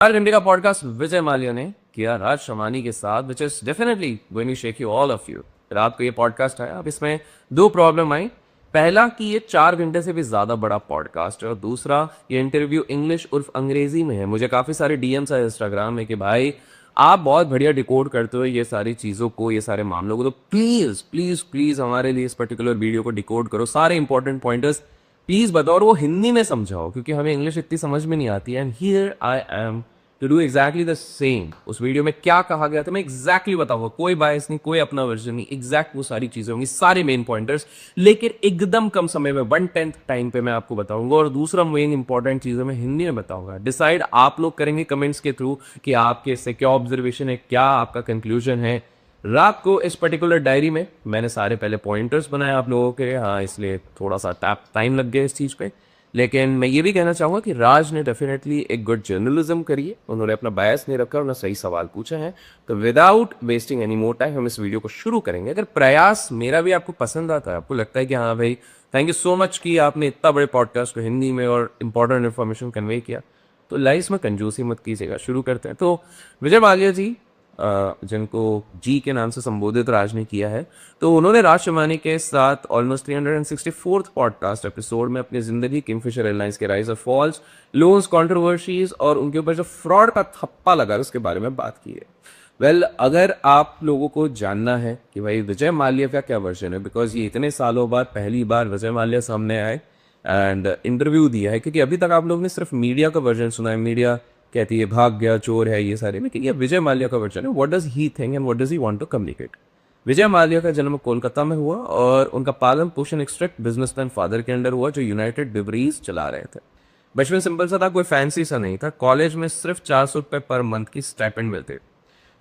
हर घंटे का पॉडकास्ट विजय माल्या ने किया राज शमानी के साथ, which is definitely going to shake you all of you. रात को ये पॉडकास्ट आया। अब इसमें दो प्रॉब्लम आई। पहला कि ये 4 घंटे से भी ज्यादा बड़ा पॉडकास्ट है, और दूसरा ये इंटरव्यू इंग्लिश उर्फ अंग्रेजी में है। मुझे काफी सारे डीएम्स आए इंस्टाग्राम में कि भाई आप बहुत बढ़िया डिकोड करते हो ये सारी चीजों को, ये सारे मामलों को, तो प्लीज प्लीज प्लीज हमारे लिए इस पर्टिकुलर वीडियो को डिकोड करो, सारे इंपॉर्टेंट पॉइंटर्स प्लीज बताओ, और वो हिंदी में समझाओ क्योंकि हमें इंग्लिश इतनी समझ में नहीं आती है। And here I am to do exactly the same. उस वीडियो में क्या कहा गया था मैं एग्जैक्टली बताऊंगा, कोई बायस नहीं, कोई अपना वर्जन नहीं, एग्जैक्ट वो सारी चीजें होंगी, सारे मेन पॉइंटर्स, लेकिन एकदम कम समय में 1/10 टाइम पे मैं आपको बताऊंगा। और दूसरा मेन इंपॉर्टेंट चीजें मैं हिंदी में बताऊंगा। डिसाइड आप लोग करेंगे कमेंट्स के थ्रू कि आपके इससे क्या ऑब्जर्वेशन है, क्या आपका कंक्लूजन है। रात को इस पर्टिकुलर डायरी में मैंने सारे पहले पॉइंटर्स बनाए आप लोगों के, हाँ, इसलिए थोड़ा सा टाइम लग गया इस चीज़ पे। लेकिन मैं ये भी कहना चाहूँगा कि राज ने डेफिनेटली एक गुड जर्नलिज्म करी है, उन्होंने अपना बायस नहीं रखा, उन्होंने सही सवाल पूछा है। तो without wasting any more time हम इस वीडियो को शुरू करेंगे। अगर प्रयास मेरा भी आपको पसंद आता है, आपको लगता है कि हाँ भाई थैंक यू सो मच कि आपने इतना बड़े पॉडकास्ट को हिंदी में और इंपॉर्टेंट इन्फॉर्मेशन कन्वे किया, तो लाइफ में कंजूसी मत कीजिएगा। शुरू करते हैं। तो विजय माल्या जी, जिनको जी के नाम से संबोधित राज ने किया है, तो उन्होंने राज शमानी के साथ ऑलमोस्ट 364th पॉडकास्ट एपिसोड में अपनी जिंदगी, किंगफिशर एयरलाइंस के राइज और फॉल्स, लोन्स, कंट्रोवर्सीज और उनके ऊपर जो फ्रॉड का थप्पा लगा उसके बारे में बात की है। वेल, अगर आप लोगों को जानना है कि भाई विजय माल्या का क्या वर्जन है, बिकॉज ये इतने सालों बाद पहली बार विजय माल्या सामने आए एंड इंटरव्यू दिया है, क्योंकि अभी तक आप लोगों ने सिर्फ मीडिया का वर्जन सुना है, मीडिया कहती है भाग गया, चोर है, ये सारे, लेकिन ये विजय माल्या का वर्जन है। What does he think and what does he want to communicate. Vijay Mallya का जन्म कोलकाता में हुआ और उनका पालन पोषण एक स्ट्रिक्ट बिजनेसमैन फादर के अंडर हुआ जो यूनाइटेड ब्रिवरीज चला रहे थे। बचपन सिंपल सा था, कोई फैंसी सा नहीं था। कॉलेज में सिर्फ 400 रुपये पर मंथ की स्टाइपेंड मिलते।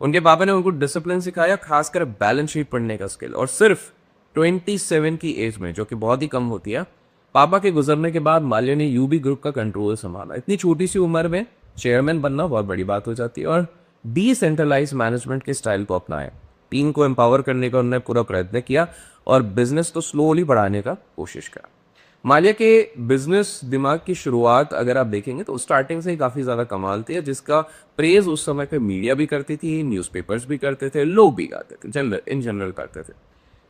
उनके पापा ने उनको डिसिप्लिन सिखाया, खासकर बैलेंस शीट पढ़ने का स्किल, और सिर्फ 27 की एज में, जो कि बहुत ही कम होती है। पापा के गुजरने के बाद माल्या ने यूबी ग्रुप का कंट्रोल संभाला। इतनी छोटी सी उम्र में चेयरमैन बनना बहुत बड़ी बात हो जाती है, और डिसेंट्रलाइज मैनेजमेंट के स्टाइल को अपनाया। टीम को एम्पावर करने का उन्होंने पूरा प्रयत्न किया और बिजनेस तो स्लोली बढ़ाने का कोशिश करा। माल्या के बिजनेस दिमाग की शुरुआत अगर आप देखेंगे तो स्टार्टिंग से ही काफी ज्यादा कमाल थी, जिसका प्रेज उस समय पे मीडिया भी करती थी, न्यूज़पेपर्स भी करते थे, लोग भी करते थे, इन जनरल करते थे।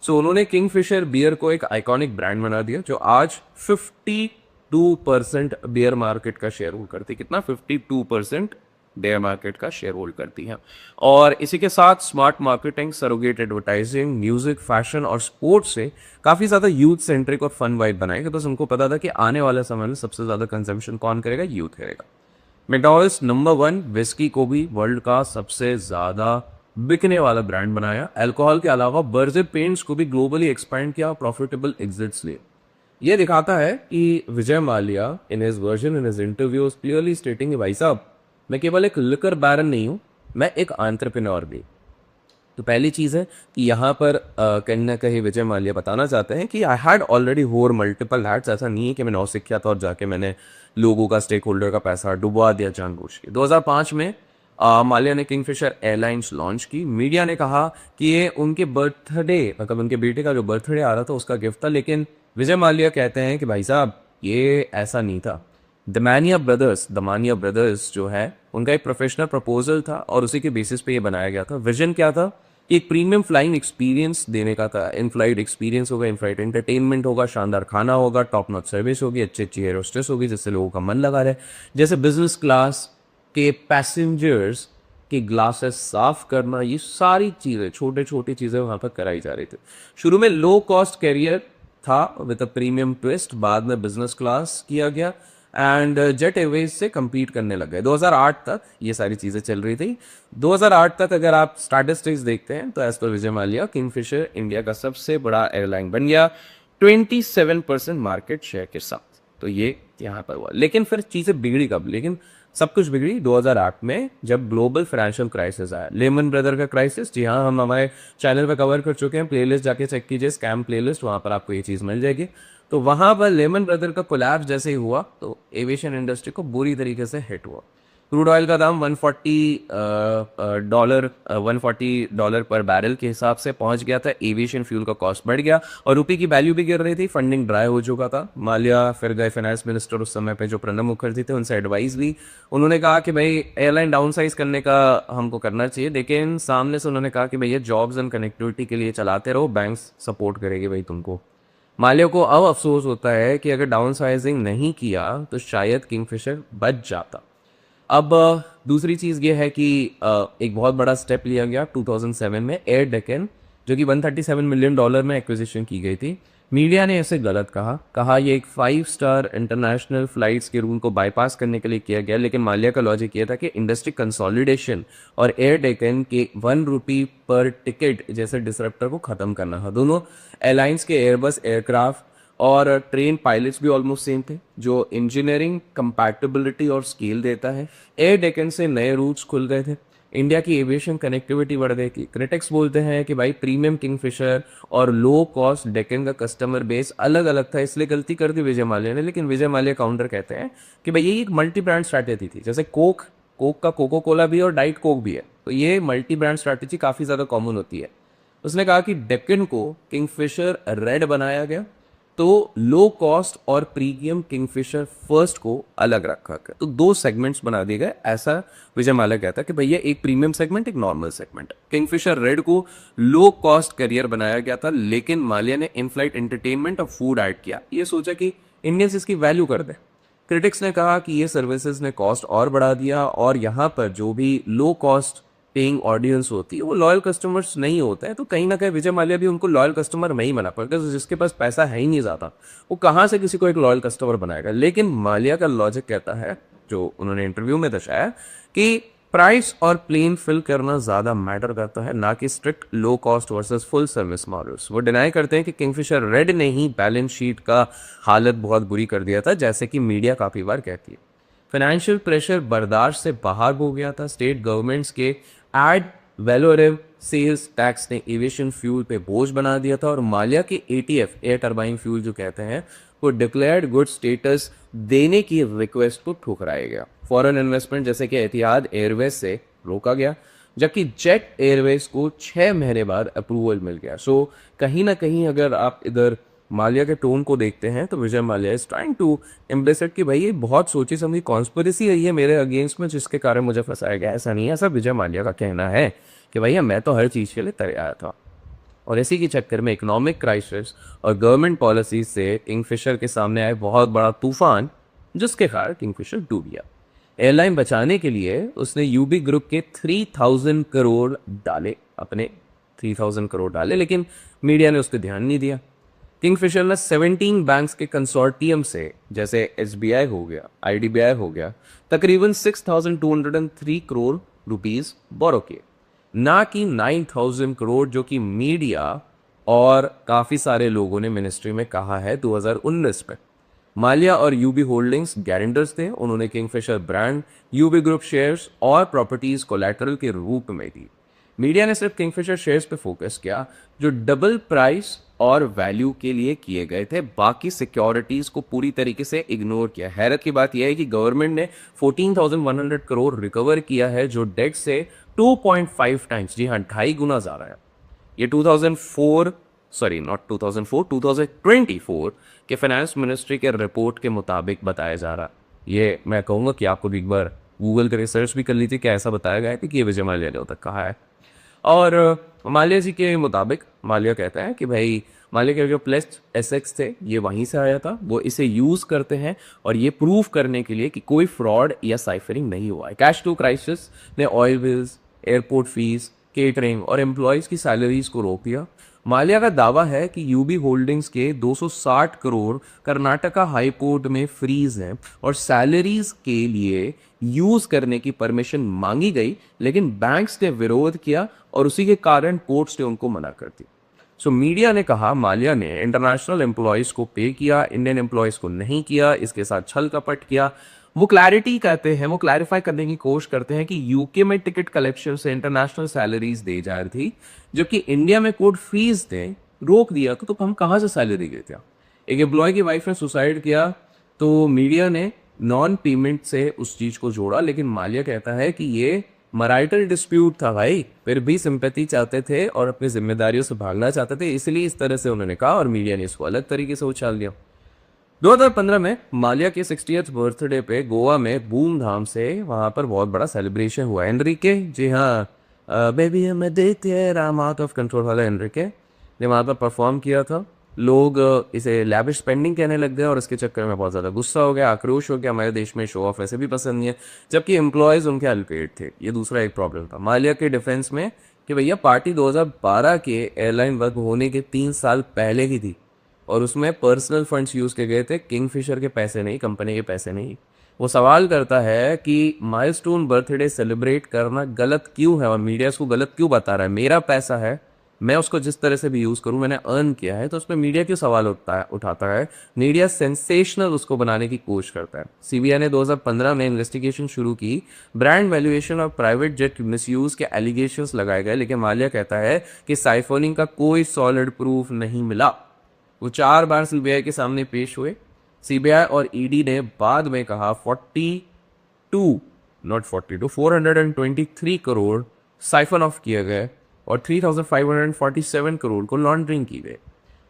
सो उन्होंने किंगफिशर बियर को एक आइकॉनिक ब्रांड बना दिया, जो आज 52% बियर मार्केट का शेयर होल्ड करती है। कितना? 52% बियर मार्केट का शेयर होल्ड करती है। और इसी के साथ smart marketing, surrogate advertising, music, fashion और स्पोर्ट्स से काफी ज्यादा यूथ सेंट्रिक और फन वाइब बनाएगा। बस उनको पता था कि आने वाले समय में सबसे ज्यादा कंजम्पशन कौन करेगा? यूथ करेगा। मैकडॉनल्ड्स नंबर 1 विस्की को भी वर्ल्ड का सबसे ज्यादा बिकने वाला ब्रांड बनाया। अल्कोहल के अलावा बर्जे पेंट्स को भी ग्लोबली एक्सपैंड किया, प्रॉफिटेबल एग्जिट्स लिए। ये दिखाता है कि Vijay Mallya in his version, in his interviews clearly stating, भाई साहब मैं केवल एक लिकर बैरन नहीं हूं, मैं एक एंटरप्रेन्योर भी। तो पहली चीज है कि यहाँ पर कहीं ना कहीं विजय माल्या बताना चाहते हैं कि आई हैड ऑलरेडी होर मल्टीपल हैट्स। ऐसा नहीं है कि मैं नौसिखिया था और जाके मैंने लोगों का, स्टेक होल्डर का पैसा डुबा दिया जानबूझ के। 2005 में माल्या ने किंगफिशर एयरलाइंस लॉन्च की। मीडिया ने कहा कि ये उनके बर्थडे, मतलब उनके बेटे का जो बर्थडे आ रहा था उसका गिफ्ट था, लेकिन विजय माल्या कहते हैं कि भाई साहब ये ऐसा नहीं था। दमानिया ब्रदर्स जो है उनका एक प्रोफेशनल प्रपोजल था और उसी के बेसिस पे ये बनाया गया था। विजन क्या था? एक प्रीमियम फ्लाइंग एक्सपीरियंस देने का था। इन फ्लाइट एक्सपीरियंस होगा, इन फ्लाइट एंटरटेनमेंट होगा, शानदार खाना होगा, टॉप नॉच सर्विस होगी, अच्छी अच्छी एयर होस्टेस होगी जिससे लोगों का मन लगा रहे। जैसे बिजनेस क्लास के पैसेंजर्स के ग्लासेस साफ करना, ये सारी चीजें, छोटे छोटी चीजें वहां पर कराई जा रही थी। शुरू में लो कॉस्ट कैरियर था विद अ प्रीमियम ट्विस्ट, बाद में बिजनेस क्लास किया गया एंड जेट एयरवेज से compete करने लग गए। 2008 तक ये सारी चीजें चल रही थी। 2008 तक अगर आप स्टैटिस्टिक्स देखते हैं तो as per Vijay Mallya Kingfisher India का सबसे बड़ा एयरलाइन बन गया 27% मार्केट शेयर के साथ। तो ये यहाँ पर हुआ, लेकिन फिर चीजें बिगड़ी कब? लेकिन सब कुछ बिगड़ी 2008 में, जब ग्लोबल फाइनेंशियल क्राइसिस आया, लेमन ब्रदर का क्राइसिस। जी हाँ, हम हमारे चैनल पर कवर कर चुके हैं, प्लेलिस्ट जाके चेक कीजिए, स्कैम प्लेलिस्ट, वहां पर आपको ये चीज मिल जाएगी। तो वहां पर लेमन ब्रदर का कोलैप्स जैसे ही हुआ तो एविएशन इंडस्ट्री को बुरी तरीके से हिट हुआ। क्रूड ऑयल का दाम $140 पर बैरल के हिसाब से पहुंच गया था। एविएशन फ्यूल का कॉस्ट बढ़ गया और रुपये की वैल्यू भी गिर रही थी, फंडिंग ड्राई हो चुका था। माल्या फिर गए फाइनेंस मिनिस्टर उस समय पे जो प्रणब मुखर्जी थे, उनसे एडवाइस ली। उन्होंने कहा कि भाई एयरलाइन डाउनसाइज करने का हमको करना चाहिए, लेकिन सामने से उन्होंने कहा कि भैया जॉब्स एंड कनेक्टिविटी के लिए चलाते रहो, बैंक्स सपोर्ट करेगी भाई तुमको। माल्या को अब अफसोस होता है कि अगर डाउन साइजिंग नहीं किया तो शायद किंगफिशर बच जाता। अब दूसरी चीज़ ये है कि एक बहुत बड़ा स्टेप लिया गया 2007 में, एयर डेक्कन, जो कि $137 मिलियन में एक्विजिशन की गई थी। मीडिया ने इसे गलत कहा ये एक 5 स्टार इंटरनेशनल फ्लाइट्स के रूल को बाईपास करने के लिए किया गया, लेकिन माल्या का लॉजिक ये था कि इंडस्ट्री कंसोलिडेशन और एयर डेक्कन के ₹1 पर टिकट जैसे डिसरप्टर को ख़त्म करना था। दोनों एयरलाइंस के एयरबस एयरक्राफ्ट और ट्रेन पायलट्स भी ऑलमोस्ट सेम थे, जो इंजीनियरिंग कंपैटिबिलिटी और स्केल देता है। एयर डेक्कन से नए रूट्स खुल गए थे, इंडिया की एविएशन कनेक्टिविटी बढ़ गई थी। क्रिटिक्स बोलते हैं कि भाई प्रीमियम किंगफिशर और लो कॉस्ट डेक्कन का कस्टमर बेस अलग अलग था, इसलिए गलती कर दी विजय माल्या ने। लेकिन विजय माल्या काउंटर कहते हैं कि भाई ये एक मल्टी ब्रांड स्ट्रैटेजी थी, जैसे कोक का कोको कोला भी है और डाइट कोक भी है, तो ये मल्टी ब्रांड स्ट्रैटेजी काफ़ी ज़्यादा कॉमन होती है। उसने कहा कि डेक्कन को किंगफिशर रेड बनाया गया, तो लो कॉस्ट और प्रीमियम किंगफिशर फर्स्ट को अलग रखा गया, तो दो सेगमेंट्स बना दिए गए। ऐसा विजय माल्या कहता है कि भैया एक प्रीमियम सेगमेंट, एक नॉर्मल सेगमेंट। किंगफिशर रेड को लो कॉस्ट करियर बनाया गया था, लेकिन माल्या ने इन फ्लाइट एंटरटेनमेंट और फूड ऐड किया, ये सोचा कि इंडियंस इसकी वैल्यू कर दे। क्रिटिक्स ने कहा कि ये सर्विसेज ने कॉस्ट और बढ़ा दिया, और यहाँ पर जो भी लो कॉस्ट पेइंग ऑडियंस होती है वो लॉयल कस्टमर्स नहीं होते हैं, तो कहीं ना कहीं विजय माल्या भी उनको लॉयल कस्टमर नहीं बना पाएगा। जिसके पास पैसा है ही नहीं ज़्यादा, वो कहाँ से किसी को एक लॉयल कस्टमर बनाएगा। लेकिन माल्या का लॉजिक कहता है, जो उन्होंने इंटरव्यू में दर्शाया, कि प्राइस और प्लेन फिल करना ज़्यादा मैटर करता है, ना कि strict low cost versus full service models. वो डिनाई करते हैं कि किंगफिशर रेड ने ही बैलेंस शीट का हालत बहुत बुरी कर दिया था, जैसे कि मीडिया काफ़ी बार कहती है। फाइनेंशियल प्रेशर बर्दाश्त से बाहर हो गया था। स्टेट गवर्नमेंट्स के एड वैलोरेव सेल्स टैक्स ने एविएशन फ्यूल पे बोझ बना दिया था, और माल्या के एटीएफ, एयर टरबाइन फ्यूल जो कहते हैं, को डिक्लेयर्ड गुड स्टेटस देने की रिक्वेस्ट को ठुकराया गया। फॉरेन इन्वेस्टमेंट जैसे कि एतिहाद एयरवेज से रोका गया, जबकि जेट एयरवेज को 6 महीने बाद अप्रूवल मिल गया। सो कहीं ना कहीं अगर आप इधर माल्या के टोन को देखते हैं तो Vijay Mallya is trying to implicit कि भाई ये बहुत सोची समझी कॉन्स्पिरेसी है ये मेरे अगेंस्ट में, जिसके कारण मुझे फंसाया गया। ऐसा नहीं है, ऐसा विजय माल्या का कहना है कि भैया मैं तो हर चीज़ के लिए तैयार था। और इसी के चक्कर में इकोनॉमिक क्राइसिस और गवर्नमेंट पॉलिसी से किंगफिशर के सामने आए बहुत बड़ा तूफान, जिसके कारण किंगफिशर डूब गया। एयरलाइन बचाने के लिए उसने यूबी ग्रुप के 3000 करोड़ डाले, अपने 3000 करोड़ डाले, लेकिन मीडिया ने उस पर ध्यान नहीं दिया। किंगफिशर ने 17 बैंक्स के कंसोर्टियम से, जैसे एसबीआई हो गया, आईडीबीआई हो गया, तकरीबन 6203 करोड़ रुपीस बोरो किए, ना कि 9000 करोड़ जो कि मीडिया और काफ़ी सारे लोगों ने मिनिस्ट्री में कहा है 2019 में। माल्या और यूबी होल्डिंग्स गारंटर्स थे, उन्होंने Kingfisher brand, UB group shares और प्रॉपर्टीज कोलैटरल के रूप में दी। मीडिया ने सिर्फ किंगफिशर शेयर्स पे फोकस किया, जो डबल प्राइस और वैल्यू के लिए किए गए थे, बाकी सिक्योरिटीज को पूरी तरीके से इग्नोर किया। हैरत की बात यह है कि गवर्नमेंट ने 14,100 करोड़ रिकवर किया है, जो डेट से 2.5 टाइम्स, जी हाँ 2.5 गुना ज्यादा है। ये 2024 के फाइनेंस मिनिस्ट्री के रिपोर्ट के मुताबिक बताया जा रहा। ये मैं कहूँगा कि आपको एक बार गूगल के रिसर्च भी कर लीजिए कि ऐसा बताया गया है कि ये विजय माल्या ने तक कहा है। और माल्या जी के मुताबिक माल्या कहता है कि भाई माल्या के जो प्लेस्ड एसेट्स थे ये वहीं से आया था, वो इसे यूज़ करते हैं और ये प्रूव करने के लिए कि कोई फ्रॉड या साइफरिंग नहीं हुआ है। कैश टू क्राइसिस ने oil bills, airport fees, catering और एम्प्लॉयज़ की सैलरीज को रोक दिया। माल्या का दावा है कि यूबी होल्डिंग्स के 260 करोड़ कर्नाटका हाई कोर्ट में फ्रीज हैं और सैलरीज के लिए यूज करने की परमिशन मांगी गई, लेकिन बैंक्स ने विरोध किया और उसी के कारण कोर्ट्स ने उनको मना कर दी। सो मीडिया ने कहा माल्या ने इंटरनेशनल एम्प्लॉयज को पे किया, इंडियन एम्प्लॉयज को नहीं किया, इसके साथ छल कपट किया। वो क्लैरिटी कहते हैं, वो क्लैरिफाई करने की कोशिश करते हैं कि यूके में टिकट कलेक्शन से इंटरनेशनल सैलरीज दी जा रही थी, जबकि इंडिया में कोर्ट फीस ने रोक दिया, तो हम कहाँ से सैलरी देते हैं। एक एम्प्लॉय की वाइफ ने सुसाइड किया, तो मीडिया ने नॉन पेमेंट से उस चीज को जोड़ा, लेकिन माल्या कहता है कि ये मराइटल डिस्प्यूट था भाई, फिर भी सिंपैथी चाहते थे और अपनी जिम्मेदारियों से भागना चाहते थे, इसलिए इस तरह से उन्होंने कहा और मीडिया ने इसको अलग तरीके से उछाल दिया। 2015 में माल्या के 60th बर्थडे पे गोवा में धूम धाम से वहां पर बहुत बड़ा सेलिब्रेशन हुआ। एनरिके, जी हाँ, बेबी मैं देते राम आउट ऑफ कंट्रोल वाला एनरिके ने वहां पर परफॉर्म किया था। लोग इसे लैविश स्पेंडिंग कहने लग गए और इसके चक्कर में बहुत ज़्यादा गुस्सा हो गया, आक्रोश हो गया। हमारे देश में शो ऑफ वैसे भी पसंद नहीं है, जबकि एम्प्लॉयज़ उनके अनपेड थे। ये दूसरा एक प्रॉब्लम था माल्या के डिफेंस में कि भैया पार्टी 2012 के एयरलाइन वर्क होने के 3 साल पहले की थी और उसमें पर्सनल फंड्स यूज़ किए गए थे, किंगफिशर के पैसे नहीं, कंपनी के पैसे नहीं। वो सवाल करता है कि माइलस्टोन बर्थडे सेलिब्रेट करना गलत क्यों है और मीडिया उसको गलत क्यों बता रहा है। मेरा पैसा है, मैं उसको जिस तरह से भी यूज़ करूं, मैंने अर्न किया है, तो उसमें मीडिया क्यों सवाल उठाता है। मीडिया सेंसेशनल उसको बनाने की कोशिश करता है। सीबीआई ने 2015 में इन्वेस्टिगेशन शुरू की, ब्रांड वैल्यूएशन और प्राइवेट जेट मिसयूज के एलिगेशंस लगाए गए, लेकिन माल्या कहता है कि साइफोनिंग का कोई सॉलिड प्रूफ नहीं मिला। वो 4 बार सीबीआई के सामने पेश हुए। सीबीआई और ईडी ने बाद में कहा 423 करोड़ साइफन ऑफ किए गए और 3547 करोड़ को लॉन्ड्रिंग की गई।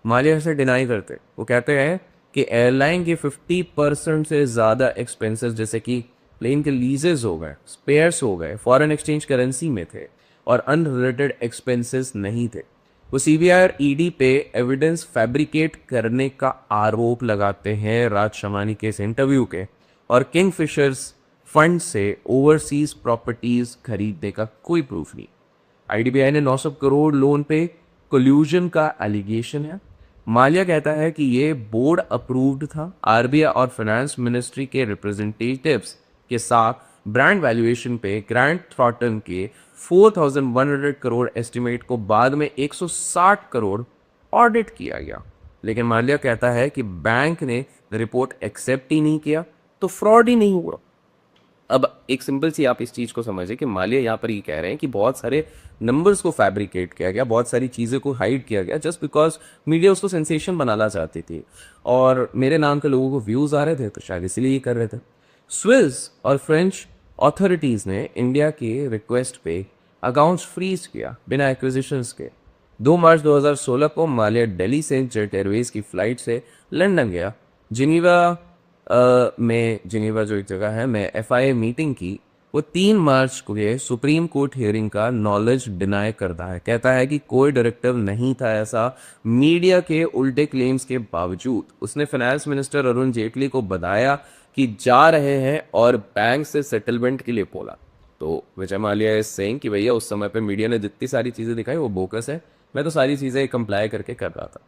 माल्या से डिनाई करते, वो कहते हैं कि एयरलाइन के 50% से ज़्यादा एक्सपेंसेस जैसे कि प्लेन के लीजेस हो गए, स्पेयर्स हो गए, फॉरेन एक्सचेंज करेंसी में थे और अनरिलेटेड एक्सपेंसेस नहीं थे। वो सीबीआई और ईडी पे एविडेंस फैब्रिकेट करने का आरोप लगाते हैं राज शमानी के इस इंटरव्यू के, और किंगफिशर्स फंड से ओवरसीज प्रॉपर्टीज खरीदने का कोई प्रूफ नहीं। आईडीबीआई ने 900 करोड़ लोन पे कोल्यूजन का एलिगेशन है। माल्या कहता है कि ये बोर्ड अप्रूव्ड था। आरबीआई और फाइनेंस मिनिस्ट्री के रिप्रेजेंटेटिव्स के साथ ब्रांड वैल्यूएशन पे ग्रांट थॉर्टन के 4100 करोड़ एस्टिमेट को बाद में 160 करोड़ ऑडिट किया गया, लेकिन माल्या कहता है कि बैंक ने रिपोर्ट एक्सेप्ट ही नहीं किया, तो फ्रॉड ही नहीं हुआ। अब एक सिंपल सी आप इस चीज़ को समझिए कि माल्या यहाँ पर ये कह रहे हैं कि बहुत सारे नंबर्स को फैब्रिकेट किया गया, बहुत सारी चीज़ों को हाइड किया गया जस्ट बिकॉज मीडिया उसको सेंसेशन बनाना चाहती थी और मेरे नाम के लोगों को व्यूज़ आ रहे थे, तो शायद इसलिए ये कर रहे थे। स्विस और फ्रेंच अथॉरिटीज़ ने इंडिया के रिक्वेस्ट पे अकाउंट्स फ्रीज किया बिना एक्विजिशंस के। 2 मार्च 2016 को माल्या दिल्ली से जेट एयरवेज की फ्लाइट से लंदन गया। जिनीवा जो एक जगह है, मैं एफआईए मीटिंग की। वो 3 मार्च को ये सुप्रीम कोर्ट हियरिंग का नॉलेज डिनाई करता है, कहता है कि कोई डायरेक्टिव नहीं था ऐसा। मीडिया के उल्टे क्लेम्स के बावजूद उसने फाइनेंस मिनिस्टर अरुण जेटली को बताया कि जा रहे हैं और बैंक से सेटलमेंट के लिए बोला। तो विजय माल्या इज सेइंग कि भैया उस समय पे मीडिया ने जितनी सारी चीज़ें दिखाई वो बोकस है, मैं तो सारी चीज़ें कंप्लाई करके कर रहा था।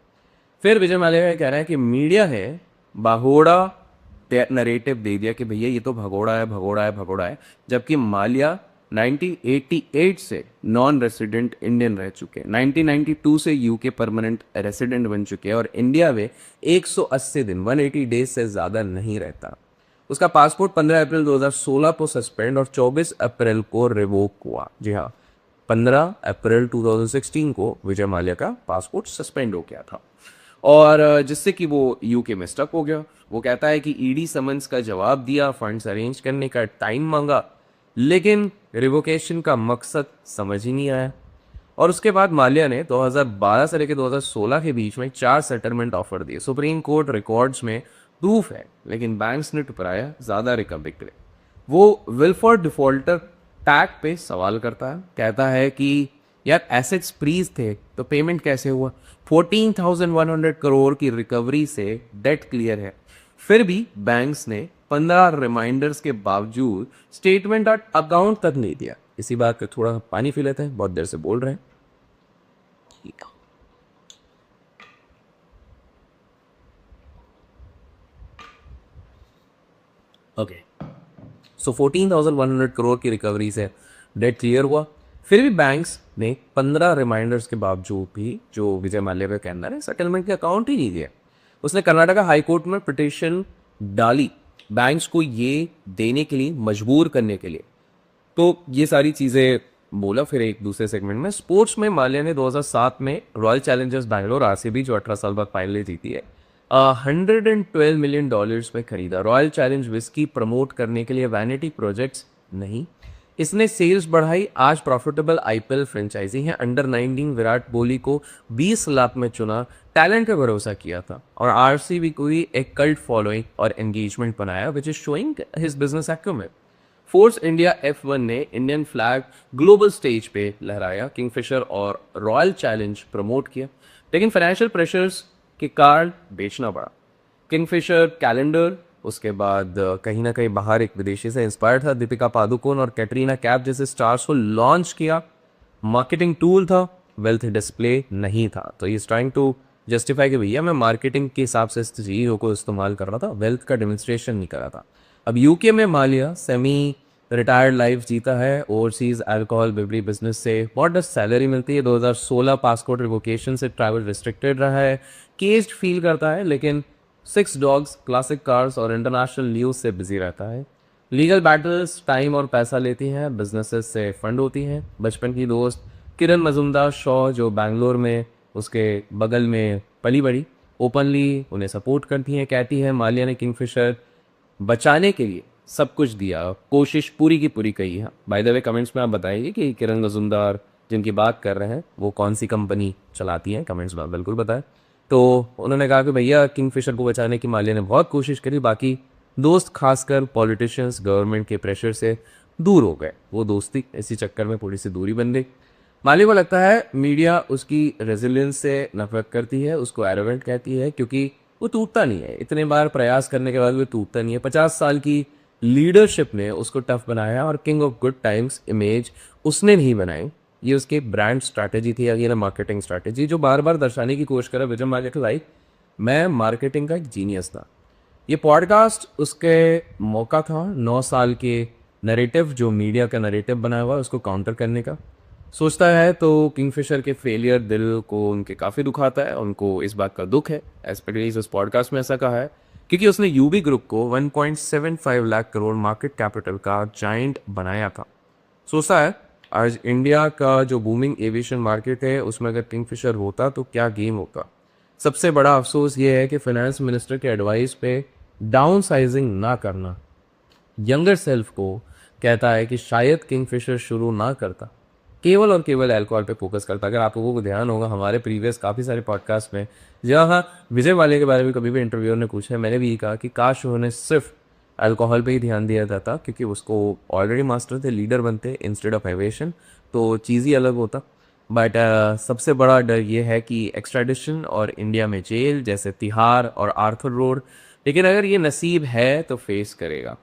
फिर विजय माल्या कह रहा है कि मीडिया है बाहोड़ा नरेटिव दे दिया कि भैया ये तो भगोड़ा है, भगोड़ा है, भगोड़ा है, जबकि माल्या 1988 से नॉन रेसिडेंट इंडियन रह चुके हैं, 1992 से यूके परमानेंट रेसिडेंट बन चुके हैं और इंडिया में 180 दिन 180 डेज से ज़्यादा नहीं रहता। उसका पासपोर्ट 15 अप्रैल 2016 को सस्पेंड और 24 अप्रैल को रिवोक हुआ। जी हाँ, 15 अप्रैल 2016 को विजय माल्या का पासपोर्ट सस्पेंड हो गया था और जिससे कि वो यूके में स्टक हो गया। वो कहता है कि ईडी समन्स का जवाब दिया, फंड्स अरेंज करने का टाइम मांगा, लेकिन रिवोकेशन का मकसद समझ ही नहीं आया। और उसके बाद माल्या ने 2012 से लेकर 2016 के बीच में 4 सेटलमेंट ऑफर दिए। सुप्रीम कोर्ट रिकॉर्ड्स में प्रूफ है, लेकिन बैंक्स ने ठुकराया ज़्यादा रिकवरी के लिए। वो विल्फॉर डिफॉल्टर टैग पे सवाल करता है, कहता है कि यार एसेट्स फ्रीज थे तो पेमेंट कैसे हुआ। 14,100 करोड़ की रिकवरी से डेट क्लियर है, फिर भी बैंक्स ने 15 रिमाइंडर्स के बावजूद स्टेटमेंट और अकाउंट तक नहीं दिया। इसी बात पे थोड़ा पानी पी लेते हैं, बहुत देर से बोल रहे हैं। ओके, सो 14,100 करोड़ की रिकवरी से डेट क्लियर हुआ, फिर भी बैंक्स ने 15 रिमाइंडर्स के बावजूद भी जो विजय माल्या का कहना है सेटलमेंट के अकाउंट ही नहीं दिए। उसने कर्नाटका हाई कोर्ट में पिटीशन डाली बैंक्स को ये देने के लिए, मजबूर करने के लिए। तो ये सारी चीज़ें बोला। फिर एक दूसरे सेगमेंट में स्पोर्ट्स में माल्या ने 2007 में रॉयल चैलेंजर्स बैंगलोर आरसीबी जो 18 साल बाद फाइनल जीती है, $112 million में खरीदा। रॉयल चैलेंज विस्की प्रमोट करने के लिए, वैनिटी प्रोजेक्ट्स नहीं। इसने सेल्स बढ़ाई, आज प्रॉफिटेबल आईपीएल फ्रेंचाइजी है। अंडर 19 विराट कोहली को 20 लाख में चुना, टैलेंट पे भरोसा किया था, और आरसीबी को भी एक कल्ट फॉलोइंग और एंगेजमेंट बनाया, which is showing his business acumen. Force India F1 ने इंडियन फ्लैग ग्लोबल स्टेज पे लहराया, किंगफिशर और रॉयल चैलेंज प्रमोट किया, लेकिन फाइनेंशियल प्रेशर्स के कारण बेचना पड़ा। किंगफिशर कैलेंडर, उसके बाद कहीं ना कहीं बाहर एक विदेशी से इंस्पायर था, दीपिका पादुकोण और कैटरीना कैफ जैसे स्टार्स को लॉन्च किया। मार्केटिंग टूल था, वेल्थ डिस्प्ले नहीं था। तो ये ट्राइंग टू जस्टिफाई कि भैया मैं मार्केटिंग के हिसाब से इस चीज़ों को इस्तेमाल कर रहा था, वेल्थ का डेमोन्स्ट्रेशन नहीं कर रहा था। अब यूके में मालिया सेमी रिटायर्ड लाइफ जीता है, ओवरसीज अल्कोहल बिवरी बिजनेस से मॉडस्ट सैलरी मिलती है। 2016 पासपोर्ट रिवोकेशन से ट्रैवल रिस्ट्रिक्टेड रहा है, केस्ड फील करता है, लेकिन 6 डॉग्स, क्लासिक कार्स और इंटरनेशनल न्यूज़ से बिजी रहता है। लीगल बैटल्स टाइम और पैसा लेती हैं, बिजनेसेस से फंड होती हैं। बचपन की दोस्त किरण मजुमदार शॉ, जो बैंगलोर में उसके बगल में पली बड़ी, ओपनली उन्हें सपोर्ट करती हैं। कहती है मालिया ने किंगफिशर बचाने के लिए सब कुछ दिया, कोशिश पूरी की पूरी की है। बाय द वे कमेंट्स में आप बताइए कि किरण मजुमदार जिनकी बात कर रहे हैं वो कौन सी कंपनी चलाती हैं, कमेंट्स में आप बिल्कुल बताएं। तो उन्होंने कहा कि भैया किंगफिशर को बचाने की मालिया ने बहुत कोशिश करी, बाकी दोस्त खासकर पॉलिटिशियंस गवर्नमेंट के प्रेशर से दूर हो गए। वो दोस्ती इसी चक्कर में थोड़ी सी दूरी बन गई। मालिया को लगता है मीडिया उसकी रेजिलियंस से नफरत करती है, उसको एरोगेंट कहती है, क्योंकि वो टूटता नहीं है। इतने बार प्रयास करने के बाद वो टूटता नहीं है। 50 साल की लीडरशिप ने उसको टफ बनाया, और king of good times image उसने नहीं बनाई। ये उसकी ब्रांड स्ट्रैटेजी थी, अगेन मार्केटिंग स्ट्रैटेजी, जो बार बार दर्शाने की कोशिश करा विजय माल्या को, लाइक मैं मार्केटिंग का एक जीनियस था। ये पॉडकास्ट उसके मौका था 9 साल के नरेटिव, जो मीडिया का नरेटिव बनाया हुआ है, उसको काउंटर करने का। सोचता है तो किंगफिशर के फेलियर दिल को उनके काफ़ी दुखाता है, उनको इस बात का दुख है, एस्पेशली इस पॉडकास्ट में ऐसा कहा है, क्योंकि उसने यूबी ग्रुप को 1.75 लाख करोड़ मार्केट कैपिटल का जाइंट बनाया था। सोचता है आज इंडिया का जो बूमिंग एविएशन मार्केट है उसमें अगर किंगफिशर होता तो क्या गेम होता। सबसे बड़ा अफसोस ये है कि फाइनेंस मिनिस्टर के एडवाइस पे डाउन साइजिंग ना करना। यंगर सेल्फ को कहता है कि शायद किंगफिशर शुरू ना करता, केवल और केवल अल्कोहल पे फोकस करता। अगर आप लोगों को ध्यान होगा हमारे प्रीवियस काफ़ी सारे पॉडकास्ट में, जहाँ विजय वाले के बारे में कभी भी इंटरव्यूअर ने पूछा है, मैंने भी ये कहा कि काश उन्होंने सिर्फ अल्कोहल पे ही ध्यान दिया जाता, क्योंकि उसको ऑलरेडी मास्टर थे, लीडर बनते इंस्टेड ऑफ एविएशन, तो चीज़ ही अलग होता। बट सबसे बड़ा डर ये है कि एक्स्ट्राडिशन और इंडिया में जेल, जैसे तिहाड़ और आर्थर रोड। लेकिन अगर ये नसीब है तो फेस करेगा।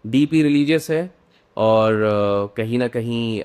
डीपी रिलीजियस है, और कहीं ना कहीं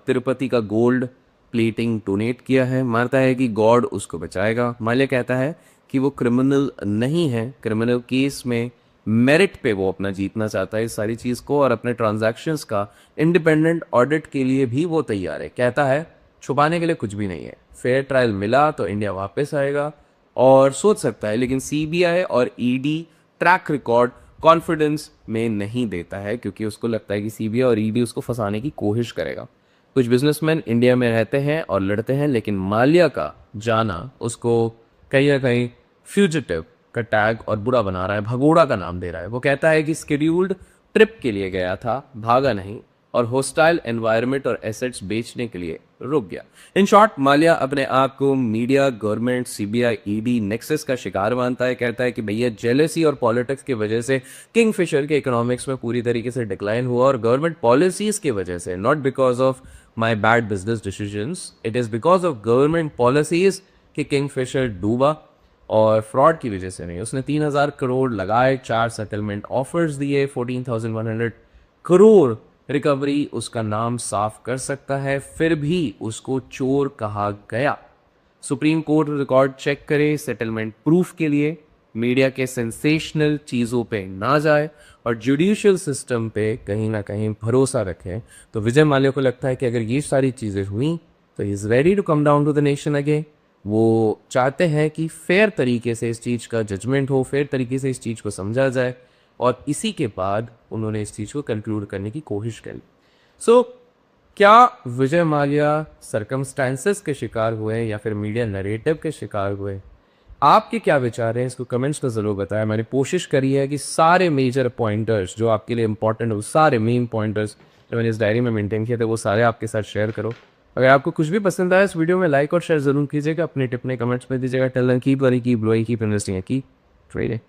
तिरुपति का गोल्ड प्लेटिंग डोनेट किया है। मानता है कि गॉड उसको बचाएगा। माल्या कहता है कि वो क्रिमिनल नहीं है, क्रिमिनल केस में मेरिट पे वो अपना जीतना चाहता है इस सारी चीज़ को, और अपने ट्रांजैक्शंस का इंडिपेंडेंट ऑडिट के लिए भी वो तैयार है। कहता है छुपाने के लिए कुछ भी नहीं है, फेयर ट्रायल मिला तो इंडिया वापस आएगा और सोच सकता है, लेकिन सीबीआई और ईडी ट्रैक रिकॉर्ड कॉन्फिडेंस में नहीं देता है, क्योंकि उसको लगता है कि सीबीआई और ईडी उसको फंसाने की कोशिश करेगा। कुछ बिजनेसमैन इंडिया में रहते हैं और लड़ते हैं, लेकिन माल्या का जाना उसको कहीं ना कहीं फ्यूजिटिव का टैग और बुरा बना रहा है, भगोड़ा का नाम दे रहा है। वो कहता है कि स्केड्यूल्ड ट्रिप के लिए गया था, भागा नहीं, और होस्टाइल एनवायरनमेंट और एसेट्स बेचने के लिए रुक गया। इन शॉर्ट, माल्या अपने आप को media, government, CBI, ED nexus का शिकार मानता है। कहता है कि भैया जेलेसी और पॉलिटिक्स की वजह से किंगफिशर के इकोनॉमिक्स में पूरी तरीके से डिक्लाइन हुआ, और गवर्नमेंट पॉलिसीज की वजह से, not because of my bad business decisions, it is because of government policies कि किंगफिशर डूबा, और फ्रॉड की वजह से नहीं। उसने 3,000 करोड़ लगाए, 4 सेटलमेंट ऑफर्स दिए, 14,100 करोड़ रिकवरी उसका नाम साफ कर सकता है, फिर भी उसको चोर कहा गया। सुप्रीम कोर्ट रिकॉर्ड चेक करे सेटलमेंट प्रूफ के लिए, मीडिया के सेंसेशनल चीज़ों पे ना जाए, और जुडिशियल सिस्टम पे कहीं ना कहीं भरोसा रखें। तो विजय माल्या को लगता है कि अगर ये सारी चीज़ें हुई तो he is ready to come down to the nation again. वो चाहते हैं कि फेयर तरीके से इस चीज़ का जजमेंट हो, फेयर तरीके से इस चीज़ को समझा जाए, और इसी के बाद उन्होंने इस चीज़ को कंक्लूड करने की कोशिश करी। सो क्या विजय माल्या सरकमस्टांसेस के शिकार हुए या फिर मीडिया नरेटिव के शिकार हुए, आपके क्या विचार हैं इसको कमेंट्स में ज़रूर बताएं। मैंने कोशिश करी है कि सारे मेजर पॉइंटर्स जो आपके लिए इंपॉर्टेंट हो, सारे मेन पॉइंटर्स जो मैंने इस डायरी में मेंटेन किए थे वो सारे आपके साथ शेयर करो। अगर आपको कुछ भी पसंद आया इस वीडियो में लाइक और शेयर ज़रूर कीजिएगा, अपने टिप्पणी कमेंट्स में दीजिएगा। Tell them keep worry, keep growing, keep investing, keep trading.